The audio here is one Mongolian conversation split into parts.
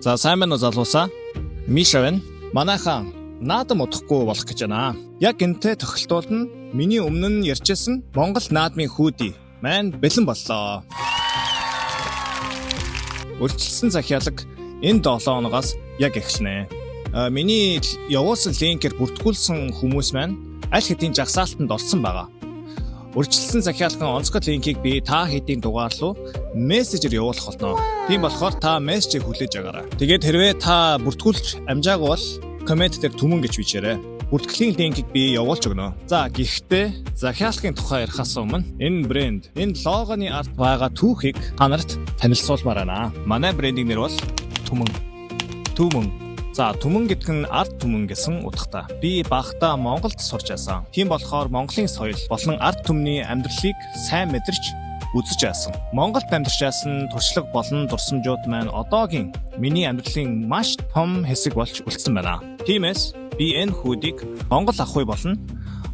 За сайн байна уу залуусаа? Миша байна. Манайхан наадам удахгүй болох гэж байна. Яг энтэй тохиолдолд нь миний өмнө нь ярьжсэн Монгол наадмын хүүдий маань бэлэн боллоо. Урьдчилсан захиалга энэ 7 хоногоос яг эхэлнэ. Миний явуулсан линкээр бүртгүүлсэн хүмүүс маань аль хэдийн жагсаалтанд орсон байгаа. Урьдчилсан захиалгын онцгой линкийг би та хэдийн дугаар руу мессежээр явуулах болно. Тийм болохоор та мессежийг хүлээж агаарай. Тэгээд хэрвээ та бүртгүүлж амжаагүй бол коммент дээр түмэн гэж бичээрэй. Бүртгэлийн линкийг би явуулж өгнө. За гэхдээ захиалгын тухай ярихаас өмнө энэ брэнд, энэ логоны арт байгаа түүхийг та нарт танилцуулмаар байна. Манай брендинг нэр бол Түмэн. За түмэн гэдэг нь арт түмэн гэсэн утгатай. Би багтаа Монголд сурч байсан. Тийм болохоор Монголын соёл болон арт түмний амьдралыг сайн мэдэрч үзэж байсан. Монголд амьдарч байсан туршлага болон дурсамжууд маань одоогийн миний амьдралын маш том хэсэг болж үлдсэн байна. Тиймээс би энэ хүүдийг Монгол ах уй болон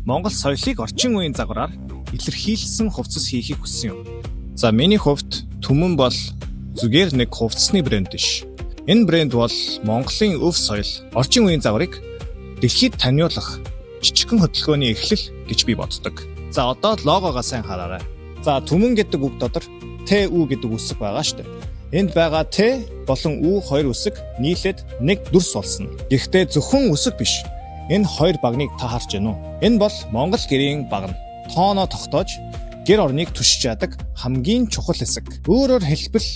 Монгол соёлыг орчин үеийн загвараар илэрхийлсэн хувцас хийхийг хүссэн юм. За миний хувьд түмэн бол зүгээр нэг хувцасны брэнд биш. Энэ брэнд бол Монголын өв соёл, орчин үеийн загварыг дэлхийд таниулах жижигхэн хөтөлбөрийн эхлэл гэж би боддог. За одоо логогоо сайн хараарай. За түмэн гэдэг үг дотор ТУ гэдэг үсэг байгаа шүү дээ. Энд байгаа Т болон У хоёр үсэг нийлээд нэг дүрс болсон. Гэхдээ зөвхөн үсэг биш. Энэ хоёр багныг та харж байна уу? Энэ бол Монгол гэрийн баг нь. Тооноо тогтоож гэр орныг түшиж яадаг хамгийн чухал хэсэг. Өөрөөр хэлбэл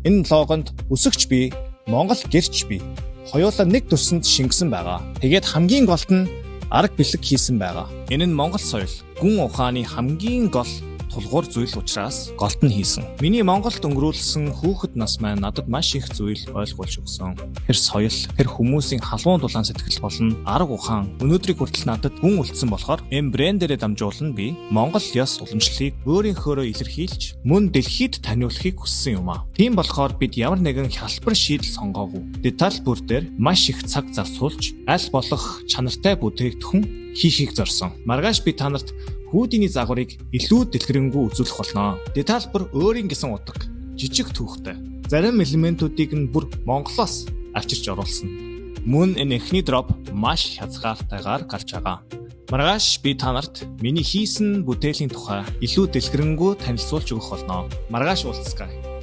энэ логонд үсэгч бий, Монгол гэрч бий. Хоёулаа нэг дүрсэнд шингэсэн байгаа. Тэгээд хамгийн голд нь арга бэлэг хийсэн байгаа. Энэ нь Монгол соёл, гүн ухааны хамгийн гол тулгуур зүйл учраас голд нь хийсэн. Миний Монголд өнгөрүүлсэн хүүхэд нас маань надад маш их зүйл ойлгуулж өгсөн. Тэр соёл, тэр хүмүүсийн халуун дулаан сэтгэл болон арга ухаан өнөөдрийг хүртэл надад гүн үлдсэн болохоор энэ брэндээрээ дамжуулан би Монгол ёс уламжлалыг өөрийнхөөрөө илэрхийлж мөн дэлхийд таниулахыг хүссэн юм аа. Тийм болохоор бид ямар нэгэн хялбар шийдэл сонгоогүй. Деталь бүр дээр маш их цаг зарцуулж аль болох чанартай бүтээгдэхүүн хийхийг зорьсон. Маргааш би та нарт хүүдийн загварыг илүү дэлгэрэнгүй үзүүлэх болно. Детальбар өөрийн гэсэн утга, жижиг түүхтэй. Зарим элементүүдийг нь бүр Монголоос авчирч оруулсан. Мөн энэ эхний дроп маш хязгаартайгаар гарч байгаа. Маргааш би та нарт миний хийсэн бүтээлийн тухай илүү дэлгэрэнгүй танилцуулж өгөх болно. Маргааш уулзцгаая.